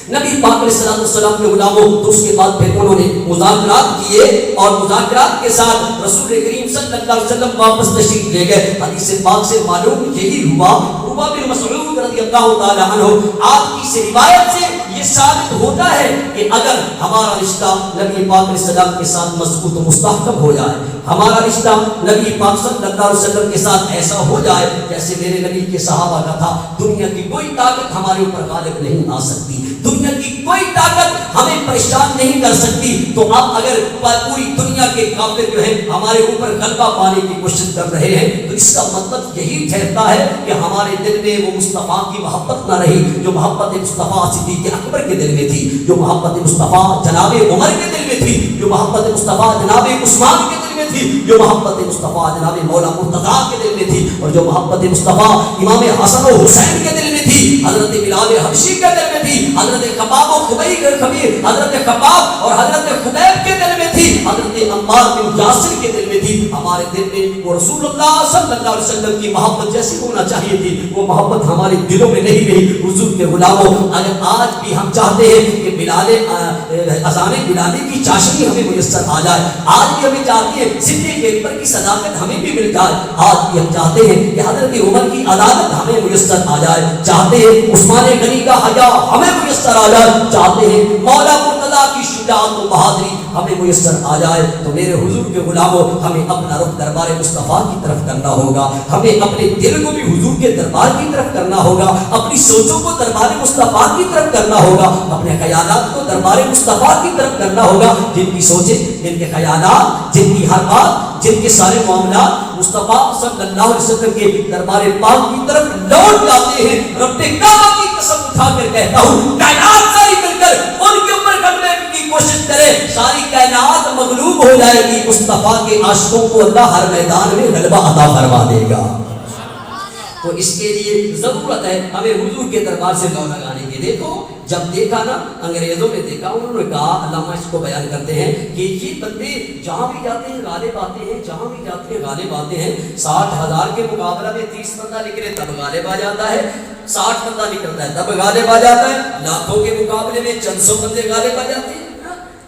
نبی پاک علیہ الصلوۃ والسلام کے غلاموں تو اس کے بعد پھر انہوں نے مذاکرات کیے اور مذاکرات کے ساتھ رسول کریم صلی اللہ علیہ وسلم واپس تشریف لے گئے۔ حدیث پاک سے معلوم یہی ہوا، عروہ بن مسعود رضی اللہ تعالی عنہ آپ کی سے روایت سے یہ ثابت ہوتا ہے کہ اگر ہمارا رشتہ نبی پاک علیہ السلام کے ساتھ مضبوط و مستحکم ہو جائے، ہمارا رشتہ نبی پاک صلی اللہ علیہ وسلم کے ساتھ ایسا ہو جائے جیسے میرے نبی کے صحابہ کا تھا، دنیا کی کوئی طاقت ہمارے اوپر غالب نہیں آ سکتی، دنیا کی کوئی طاقت ہمیں پریشان نہیں کر سکتی۔ تو اب اگر پوری دنیا کے کافر جو ہیں ہمارے اوپر غلبہ پانے کی کوشش کر رہے ہیں تو اس کا مطلب یہی ٹھہرتا ہے کہ ہمارے دل میں وہ مصطفیٰ کی محبت نہ رہی جو محبت مصطفیٰ صدیق اکبر کے دل میں تھی، جو محبت مصطفیٰ جناب عمر کے دل میں تھی، جو محبت مصطفیٰ جناب عثمان کے دل میں تھی، جو محبت مصطفیٰ جناب مولا مرتضیٰ کے دل میں تھی، اور جو محبت مصطفیٰ امام حسن و حسین کے دل میں تھی، حضرت بلال حبشی کے دل میں تھی، حضرت خباب و خبیب حضرت خباب اور حضرت خبیب کے دل میں تھی، حضرت عمار بن یاسر کے دل میں تھی۔ ہمارے دل میں وہ رسول اللہ صلی اللہ علیہ وسلم کی محبت جیسی ہونا چاہیے تھی، وہ محبت ہمارے دلوں میں نہیں رہی۔ حضور کے غلاموں، اگر آج بھی ہم چاہتے ہیں کہ اذان بلانے کی چاشنی ہمیں میسر آ جائے، آج بھی ہمیں چاہتے ہیں صدیق اکبر کی صداقت ہمیں بھی مل جائے، آج بھی ہم چاہتے ہیں کہ حضرت عمر کی عدالت ہمیں میسر آ جائے، چاہتے ہیں عثمان غنی کا حیا ہمیں میسر آ جائے، چاہتے ہیں مولا مرتضیٰ کی شجاعت و بہادری ہمیں میسر آ جائے تو میرے حضور کے غلاموں ہمیں اپنا رخ دربار مصطفیٰ کی طرف کرنا ہوگا. ہمیں اپنے دل کو بھی حضور کے دربار کی طرف کرنا ہوگا, اپنی سوچوں کو دربار مصطفیٰ کی طرف کرنا ہوگا, اپنے خیالات کو دربار مصطفیٰ کی طرف کرنا ہوگا. جن کی سوچیں, جن کے خیالات, جن کی ہر بات, جن کے سارے معاملات مصطفیٰ صلی اللہ علیہ وسلم کے دربار پاک کی طرف لوٹ جاتے ہیں. رب کعبہ کی قسم اٹھا کر کہتا ہوں, کائنات ساری مل کر ان کے اوپر غلبے کی کوشش کرے, ساری کائنات مغلوب ہو جائے گی, مصطفیٰ کے عاشقوں کو اللہ ہر میدان میں غلبہ عطا فرما دے گا. تو اس کے لیے ضرورت ہے ہمیں حضور کے دربار سے لو لگانے کی. دیکھو جب دیکھا نا, انگریزوں نے دیکھا, انہوں نے کہا, علامہ اس کو بیان کرتے ہیں کہ یہ بندے جہاں بھی جاتے ہیں غالب آتے ہیں, جہاں بھی جاتے ہیں غالب آتے ہیں. 60,000 کے مقابلہ میں 30 بندہ نکلے تب غالب آ جاتا ہے, 60 بندہ نکلتا ہے تب غالب آ جاتا ہے. لاکھوں کے مقابلے میں چند سو بندے غالب آ جاتے ہیں.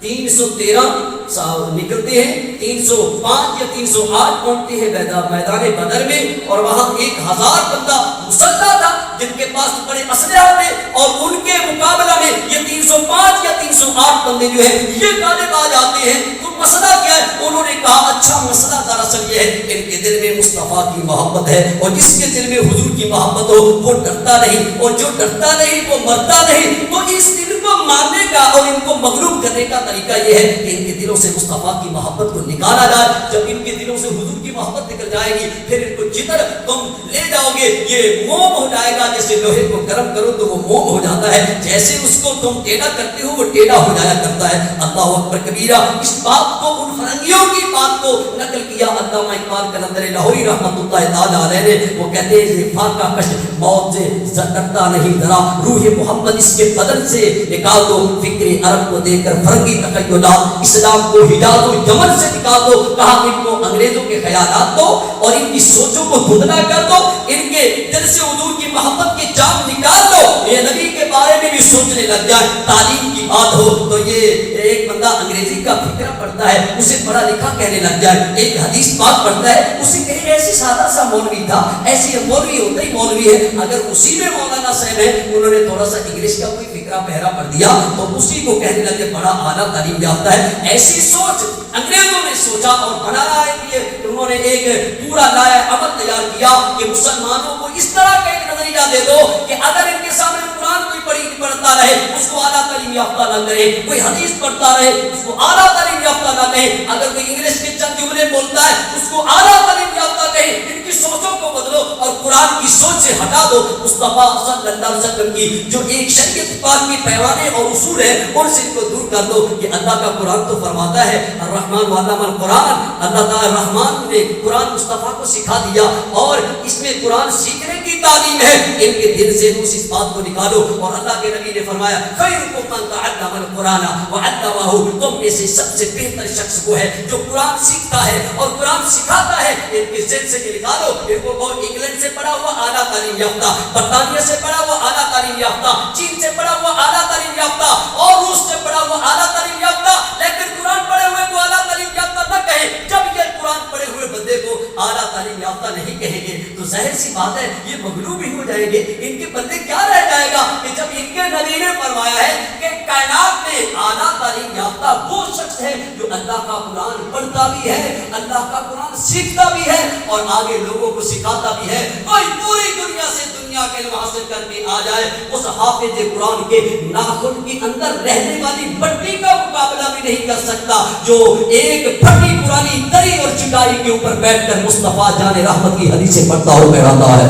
313 نکلتے ہیں, 305 یا 308 پہنچتے ہیں میدان بدر میں, اور وہاں 1000 بندہ مسلح تھا جن کے پاس بڑے اسلحہ تھے, اور ان کے مقابلہ میں یہ 305 یا 308 بندے جو ہیں یہ غالب آ جاتے ہیں. تو مسئلہ کیا ہے؟ انہوں نے کہا اچھا مسئلہ دراصل یہ ہے, ان کے دل میں مصطفیٰ کی محبت ہے, اور جس کے دل میں حضور کی محبت ہو وہ ڈرتا نہیں, اور جو ڈرتا نہیں وہ مرتا نہیں. تو اس دل کو مارنے کا اور ان کو مغلوب کرنے کا طریقہ یہ ہے کہ ان کے دلوں سے مصطفیٰ کی محبت کو نکالا جائے. جب ان کے دلوں سے حضور کی محبت نکل جائے گی, پھر ان کو جدھر تم لے جاؤ گے یہ موم ہو جائے گا. جیسے لوہے کو گرم کرو تو وہ موم ہو جاتا ہے, جیسے اس کو تم ٹیڑھا کرتے ہو وہ ٹیڑھا ہو جایا کرتا ہے. اللہ اکبر کبیرہ. اس بات کو, ان فرنگیوں کی بات کو نقل کیا علامہ اقبال قلندر لاہوری رحمۃ اللہ تعالی علیہ نے. وہ کہتے ہیں یہ فاقہ کش موت سے ڈرتا نہیں ذرا, روح محمد اس کے بدن سے نکال دو, فکر عرب کو دے کر فرنگی تخیلات, اسلام کو حجاز و یمن سے نکال دو. کہا ان کو انگریزوں کے خیالات دو اور ان کی سوچوں کو دھندلا کر دو, ان کے دل سے حضور کی محبت کے جام نکال دو, یہ نبی کے بارے میں بھی سوچنے لگ جائے. تعلیم کی بات ہو تو یہ ایک بندہ انگریزی کا فکرہ پڑھتا ہے, اسے پڑھا لکھا کہنے لگ جائے. ایک حدیث بات پڑھتا ہے, اسے کہیں ایسے سادہ سا مولوی تھا, ایسے مولوی ہوتا ہی مولوی ہے, اگر اسی میں مولانا صاحب ہے انہوں نے تھوڑا سا انگلش کا کوئی فکرہ پہرا پڑھ دیا تو اسی کو کہنے لگے بڑا اعلیٰ تعلیم یافتہ ہے. ایسی سوچ انگریزوں نے سوچا اور بنایا ہے کہ انہوں نے ایک پورا لایا عمل تیار کیا کہ مسلمانوں کو اس طرح کا ایک نظریہ دے دو کہ اگر ان کے سامنے قرآن کوئی پڑھتا رہے اس کو اعلیٰ تعلیم یافتہ نہ کرے, کوئی حدیث پڑھتا رہے اس کو اعلیٰ تعلیم یافتہ نہ کہے, اگر کوئی انگلش کے چند جملے بولتا ہے اس کو اعلیٰ تعلیم یافتہ کہے. ان کی سوچوں کو بدلو اور قرآن کی سوچ سے ہٹا دو. مصطفیٰ صلی اللہ علیہ وسلم کی جو ایک شریعت پاک کے پیمانے اور اصول ہے ان سے ان کو دور کر دو. کہ اللہ کا قرآن تو فرماتا ہے الرحمن علم القرآن, اللہ تعالی رحمان نے قرآن مصطفیٰ کو سکھا دیا اور اس میں قرآن سیکھنے کی تعلیم ہے. ان کے دل سے اس بات کو نکالو. اور اللہ کے نبی نے فرمایا خیرکم من تعلم القرآن وعلمہ, تم میں سے سب سے بہتر شخص وہ ہے جو قرآن سیکھتا ہے اور قرآن سکھاتا ہے. ان کے ذہن سے نکالو. ان کو انگلینڈ سے پڑھا ہوا اعلیٰ تعلیم یافتہ, برطانیہ سے پڑھا ہوا اعلیٰ تعلیم یافتہ, چین سے پڑھا ہوا اعلیٰ تعلیم یافتہ اور روس سے پڑھا ہوا اعلیٰ تعلیم یافتہ, لیکن قرآن پڑھے ہوئے کو اعلیٰ تعلیم یافتہ نہ کہیں. جب یہ قرآن پڑھے ہوئے بندے کو اعلیٰ تعلیم یافتہ نہیں کہیں گے تو ظاہر سی بات ہے یہ مغلوب ہی ہو جائیں گے. ان کے بندے کیا رہ جائے گا کہ جب ان کے نبی نے فرمایا ہے کہ کائنات میں اعلیٰ تعلیم یافتہ وہ شخص ہے جو اللہ کا قرآن پڑھتا بھی ہے, اللہ کا قرآن سیکھتا بھی ہے اور آگے لوگوں کو سکھاتا بھی ہے. کوئی پوری دنیا سے دنیا کے علم حاصل کر کے آ جائے, اس حافظ قرآن کے ناخن کے اندر رہنے والی بٹی کا مقابلہ بھی نہیں کر سکتا جو ایک پھٹی پرانی دری اور چٹائی کے اوپر بیٹھ کر مصطفیٰ جان رحمت کی حدیثیں پڑھتا ہو کہتا ہے.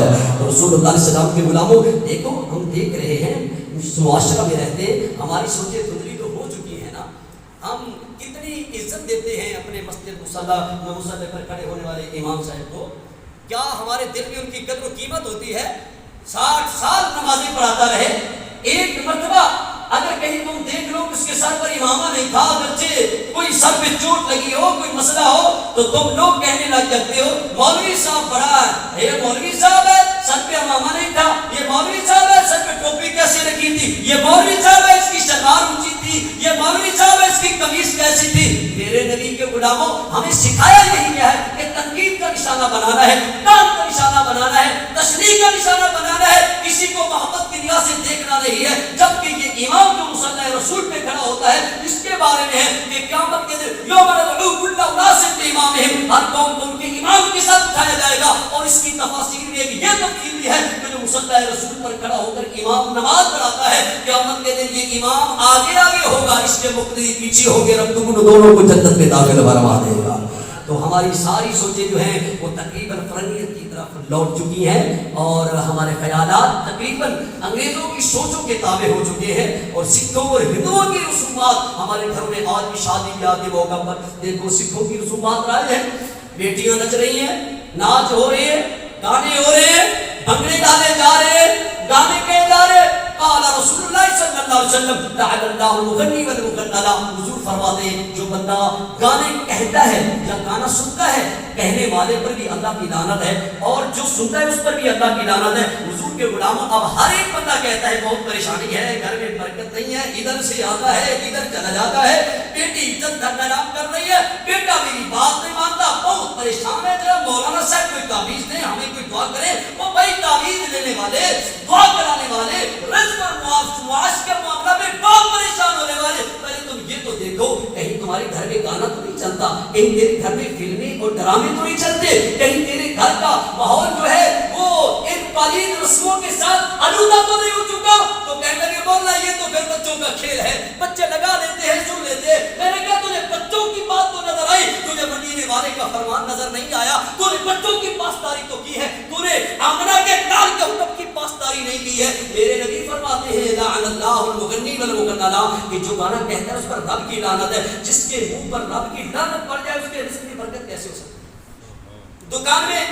رسول اللہ علیہ السلام کے غلاموں دیکھو, ہم دیکھ رہے ہیں معاشرہ میں رہتے ہماری سوچیں دھندلی تو ہو چکی ہے نا. ہم کتنی عزت دیتے ہیں اپنے مسجد مصلی پر کھڑے ہونے والے امام صاحب کو, کیا ہمارے دل میں ان کی قدر و قیمت ہوتی ہے؟ 60 سال نمازی پڑھاتا رہے, ایک مرتبہ اگر کہیں تم دیکھ لو اس کے سر پر امامہ نہیں تھا, اگرچہ کوئی سر پہ چوٹ لگی ہو, کوئی مسئلہ ہو تو تم لوگ کہنے لگ جاتے ہو مولوی صاحب بڑا ہے, یہ مولوی صاحب ہے, سر پہ امامہ نہیں تھا, یہ مولوی صاحب ہے, سر پہ ٹوپی کیسے رکھی تھی, یہ مولوی صاحب ہے, اس کی شلوار اونچی تھی, یہ مولوی صاحب ہے, اس کی قمیص کیسی تھی. میرے نبی کے غلاموں ہمیں سکھایا یہی گیا ہے کہ تنقید کا نشانہ بنانا ہے, ڈانٹ کا نشانہ بنانا ہے, تشریح کا نشانہ بنانا ہے, کسی کسی کو محبت کی نگاہ سے دیکھنا نہیں ہے، جبکہ یہ امام جو مصلی رسول پہ کھڑا ہوتا ہے اس کے بارے میں ہے کہ قیامت کے دن یوم ندعو کل اناس بامامہم، ہر قوم کو ان کے امام کے ساتھ اٹھایا جائے گا. اور اس کی تفاسیر میں یہ تفصیل بھی ہے کہ جو مصلی رسول پر کھڑا ہو کر امام نماز پڑھاتا ہے، قیامت کے دن یہ امام آگے آگے ہوگا، اس کے مقتدی پیچھے ہو گے، رب تم دونوں کو جنت میں داخل فرما دے گا. تو ہماری ساری سوچیں جو ہیں وہ تقریباً فرنگیت کی طرف لوٹ چکی ہیں، اور ہمارے خیالات تقریباً انگریزوں کی سوچوں کے تابع ہو چکے ہیں، اور سکھوں اور ہندوؤں کی رسومات ہمارے گھروں میں آج بھی شادی بیاہ کے موقع پر دیکھو سکھوں کی رسومات رائج ہیں، بیٹیاں نچ رہی ہیں، ناچ ہو رہے ہیں، گانے ہو رہے ہیں، بھنگڑے ڈالے جا رہے ہیں، گانے کہے جا رہے ہیں. قال رسول اللہ صلی اللہ علیہ وسلم لعن اللہ المغنی والمغنى، حضور فرماتے ہیں جو بندہ گانے کہتا ہے یا گانا سنتا ہے، کہنے والے پر بھی اللہ کی لعنت ہے، اور جو سنتا ہے اس پر بھی اللہ کی لعنت ہے. حضور کے غلاموں اب ہر ایک بندہ کہتا ہے بہت پریشانی ہے، گھر میں برکت نہیں ہے، ادھر سے آتا ہے ادھر چلا جاتا ہے، بیٹی عزت درنام کر رہی ہے، بیٹا میری بات نہیں مانتا، بہت پریشان ہے. جب مولانا صاحب کوئی تعویذ دیں، ہمیں کوئی دعا کرے. وہ بھائی تعویذ دینے والے، دعا کرانے والے، رزق اور معاش کے معاملہ میں بہت پریشان ہونے والے، پہلے تم یہ تو دیکھو کہیں تمہارے گھر میں گانا تو نہیں چلتا، کہیں تیرے گھر میں فلمیں اور ڈرامے تو نہیں چلتے، کہیں تیرے گھر کا ماحول جو ہے وہ ان پالین رسموں کے ساتھ آلودہ تو نہیں ہو چکا. تو کہنے لگے مولانا یہ تو پھر بچوں کا کھیل ہے، بچے لگا لیتے ہیں، سن لیتے ہیں. میں نے کہا تجھے بچوں کی بات تو نظر آئی، تجھے مدینے والے کا فرمان نظر نہیں آیا. تو نے بچوں کی پاسداری تو کی ہے، تو نے آمنہ کے لال کے حکم کی پاسداری نہیں کی ہے. میرے نبی فرماتے ہیں لعن اللہ المغنی والمغنى، کہ جو گانا کہتا ہے اس پر رب کی لعنت ہے. جس کے منہ پر رب کی لعنت پڑ جائے اس کے رزق میں برکت کیسے ہو سکتی ہے؟ دکان میں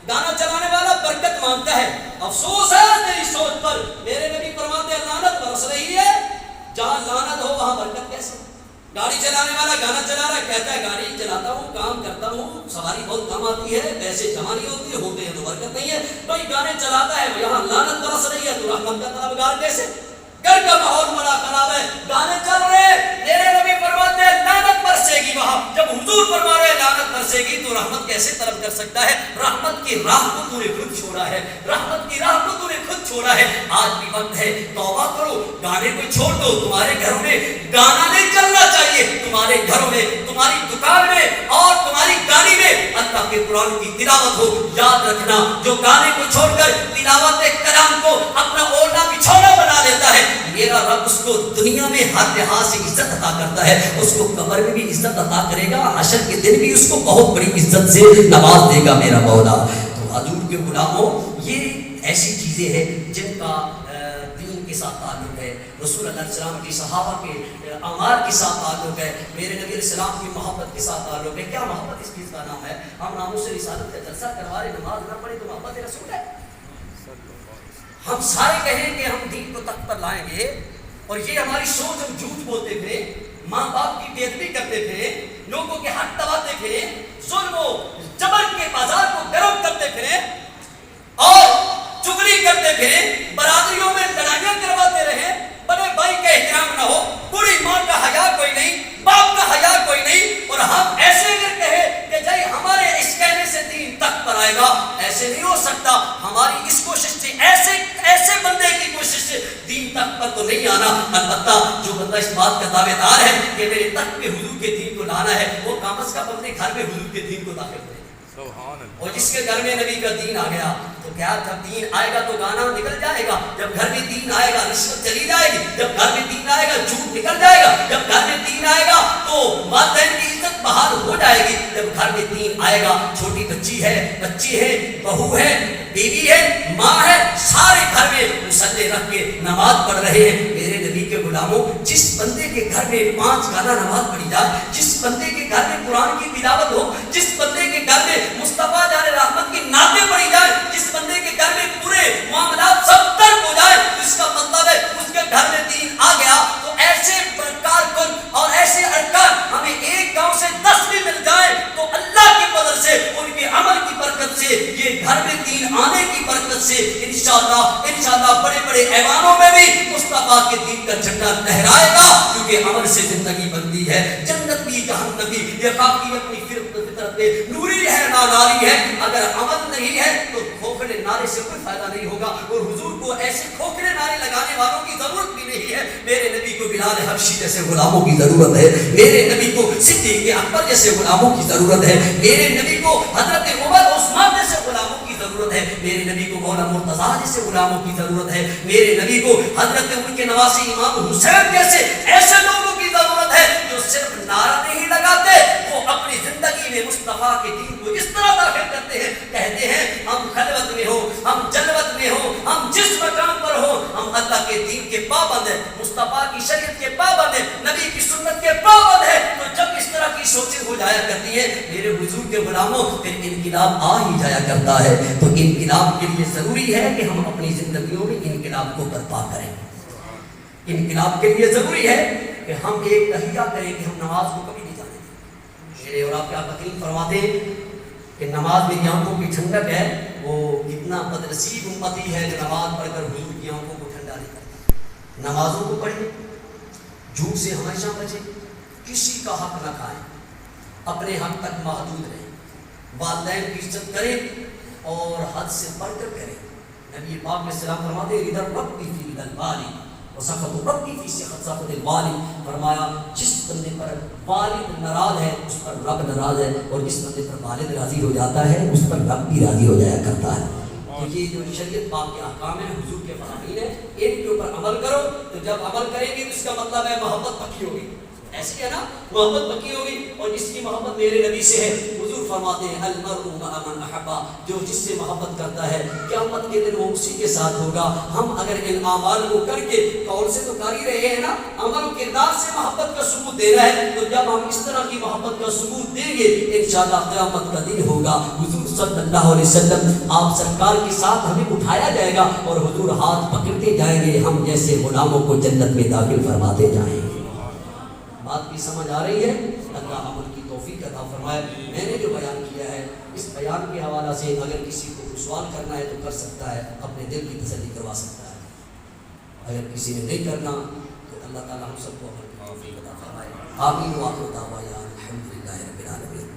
گانا چلانے والا برکت مانگتا ہے، افسوس ہے تیری سوچ پر. میرے نبی فرماتے ہیں لعنت برس رہی ہے، جہاں لعنت ہو وہاں برکت کیسے؟ گاڑی چلانے والا گانا چلا رہا ہے، کہتا ہے گاڑی چلاتا ہوں، کام کرتا ہوں، سواری بہت کم آتی ہے، پیسے جمع نہیں ہوتے ہیں تو برکت نہیں ہے. بھائی گانے چلاتا ہے، یہاں لعنت برس رہی ہے تو رحمت کا طلبگار کیسے؟ گھر کا ماحول بڑا خراب ہے، گانے چل رہے ہیں، میرے نبی فرماتے ہیں لعنت برسے گی وہاں. جب حضور فرما رہے ہیں لعنت برسے گی تو رحمت کیسے طلب کر سکتا ہے؟ رحمت کی راہ کو تو نے خود چھوڑا ہے، رحمت کی راہ کو تو نے خود چھوڑا ہے. آج بھی وقت ہے، توبہ کرو، گانے کو چھوڑ دو. تمہارے گھروں میں گانا نہیں چلنا چاہیے، تمہارے گھروں میں، تمہاری دکان میں اور تمہاری گاڑی میں اللہ کے قرآن کی تلاوت ہو. یاد رکھنا جو گانے کو چھوڑ کر تلاوت کلام کو اپنا اوڑھنا بچھونا بنا لیتا ہے، میرا رب اس کو دنیا میں ہر لحاظ سے عزت عطا کرتا ہے، اس کو قبر میں بھی عزت عطا کرے گا، حشر کے دن بھی اس کو بہت بڑی عزت سے نواز دے گا میرا مولا. تو حضور کے غلاموں یہ ایسی چیزیں ہیں جن کا دین کے ساتھ تعلق ہے، رسول اللہ علیہ السلام کی صحابہ کے اعمال کے ساتھ تعلق ہے، میرے نبی علیہ السلام کی محبت کے ساتھ تعلق ہے. کیا محبت اس چیز کا نام ہے؟ ہم ناموں سے رسالت کا جلسہ کروا رہے، نماز نہ پڑھے تو محبت رسول ہے؟ ہم سارے کہیں کہ ہم دین کو تخت پر لائیں گے، اور یہ ہماری سوچ، ہم جھوٹ بولتے تھے، ماں باپ کی بے ادبی کرتے تھے، لوگوں کے حق دباتے تھے، ظلم و جبر کے بازار کو گرم کرتے تھے اور چغلی کرتے تھے، برادریوں میں لڑائیاں کرواتے رہے، بڑے بھائی کا احترام نہ ہو، بوڑھی ماں کا حیا کوئی نہیں، باپ کا حیا کوئی نہیں، اور ہم ایسے اگر کہے کہ جائے ہمارے اس کہنے سے دین تخت پر آئے گا، ایسے نہیں ہو سکتا. ہماری اس کوشش سے ایسے بندے کی کوشش سے دین تخت پر تو نہیں آنا. البتہ جو بندہ اس بات کا دعوے دار ہے کہ میرے تخت پہ حضور کے دین کو لانا ہے، وہ کم از کم اپنے گھر میں حضور کے دین کو داخل کرے. اور جس کے گھر میں نبی کا دین آ گیا تو کیا جب دین آئے گا تو گانا نکل جائے گا، جب گھر میں دین آئے گا رشوت چلی جائے گی، جب گھر میں دین آئے گا جھوٹ نکل جائے گا، جب گھر میں دین آئے گا تو والدین کی عزت بحال ہو جائے گی، جب گھر میں دین آئے گا چھوٹی بچی ہے، بچے ہے، بہو ہے، بیوی ہے، ماں ہے، سارے گھر میں مصلی رکھ کے نماز پڑھ رہے ہیں. میرے نبی کے غلاموں، جس بندے کے گھر میں 5 گانا نماز پڑھی جائے، جس بندے کے گھر میں قرآن کی تلاوت ہو، جس بندے کے گھر میں مصطفیٰ جان رحمت کی نعتیں پڑھی جائے، جس بندے کے گھر میں پورے معاملات سب ترک ہو جائے، اس کا مطلب ہے اس کے گھر میں دین آ گیا. تو ایسے کارکن اور ایسے ارکان ہمیں ایک گاؤں سے 10 بھی مل جائے تو اللہ کی فضل سے، ان کے عمل کی برکت سے، یہ گھر میں دین آنے کی برکت سے انشاءاللہ بڑے بڑے ایوانوں میں بھی مصطفیٰ کے دین کا جھنڈا لہرائے گا، کیونکہ عمل سے زندگی بنتی ہے. جنت جنتی جہنمی، یہ باقی اپنی فطرت پہ نوری ہے نہ ناری ہے. اگر عمل نہیں ہے تو کھوکھلے نعرے سے کوئی فائدہ نہیں ہوگا. اور حضور کو ایسے کھوکھلے نعرے لگانے والوں کی ضرورت بھی نہیں ہے. میرے نبی کو بلال حبشی جیسے غلاموں کی ضرورت ہے. میرے نبی کو صدیق اکبر جیسے غلاموں کی ضرورت ہے. میرے نبی کو حضرت عمر عثمان جیسے غلاموں کی ضرورت ہے. میرے نبی کو مولا مرتضیٰ جیسے غلاموں کی ضرورت ہے. میرے نبی کو حضرت ان کے نواسی امام حسین جیسے ایسے لوگوں کی ضرورت ہے جو صرف نعرہ نہیں لگاتے، وہ اپنی زندگی میں مصطفیٰ کے دین کو اس طرح داخل کرتے ہیں. کہتے ہیں ہم خلوت میں ہو، ہم جلوت میں ہو، ہم جس مقام پر ہو، ہم اللہ کے دین کے پابند ہیں، مصطفیٰ کی شریعت کے پابند ہیں، نبی کی سنت کے پابند ہیں. تو جب اس طرح کی سوچیں ہو جایا کرتی ہیں میرے حضور کے غلاموں، پھر انقلاب آ ہی جایا کرتا ہے. تو انقلاب کے لیے ضروری ہے کہ ہم اپنی زندگیوں میں انقلاب کو برپا کریں. انقلاب کے لیے ضروری ہے کہ ہم ایک تہیہ کریں کہ ہم نماز کو کبھی نہیں جانے دیں. میرے اور آپ کیا تقریر فرماتے ہیں کہ نماز میری آنکھوں کی ٹھنڈک ہے. وہ کتنا بدنصیب امتی ہے جو نماز پڑھ کر حضور کی آنکھوں کو ٹھنڈا نہیں کرتا. نمازوں کو پڑھیں، جھوٹ سے ہمیشہ بچیں، کسی کا حق نہ کھائیں، اپنے حق تک محدود رہیں، والدین کی عزت کریں اور حد سے بڑھ کر کریں. نبی پاک میں سلام فرماتے ہیں ادھر ربی فی الوالی وسخط ربی فی سخط الوالی. فرمایا جس بندے پر والد ناراض ہے اس پر رب ناراض ہے، اور جس بندے پر والد راضی ہو جاتا ہے اس پر رب بھی راضی ہو جایا کرتا ہے. تو یہ جو شریعت پاک کے احکام ہیں، حضور کے فرامین ہیں، ان کے اوپر عمل کرو. تو جب عمل کریں گے تو اس کا مطلب ہے محبت پکی ہوگی. ایسی ہے نا، محبت پکی ہوگی. اور جس کی محبت میرے نبی سے ہے، حضور فرماتے ہیں المرء مع من احب، جو جس سے محبت کرتا ہے قیامت کے دن وہ اسی کے ساتھ ہوگا. ہم اگر ان اعمال کو کر کے قول سے تو کر ہی رہے ہیں نا، عمل و کردار سے محبت کا ثبوت دینا ہے. تو جب ہم اس طرح کی محبت کا ثبوت دیں گے انشاءاللہ قیامت کا دن ہوگا. حضور صلی اللہ علیہ وسلم آپ سرکار کے ساتھ ہمیں اٹھایا جائے گا اور حضور ہاتھ پکڑتے جائیں گے، ہم جیسے غلاموں کو جنت میں داخل فرماتے جائیں گے. بات بھی سمجھ آ رہی ہے؟ اللہ عمل کی توفیق عطا فرمائے. میں نے جو بیان کیا ہے اس بیان کے حوالہ سے اگر کسی کو سوال کرنا ہے تو کر سکتا ہے، اپنے دل کی تسلی کروا سکتا ہے. اگر کسی نے نہیں کرنا تو اللہ تعالیٰ ہم سب کو عمل کی توفیق عطا فرمائے. آمین. وآخر دعوانا الحمدللہ رب العالمین.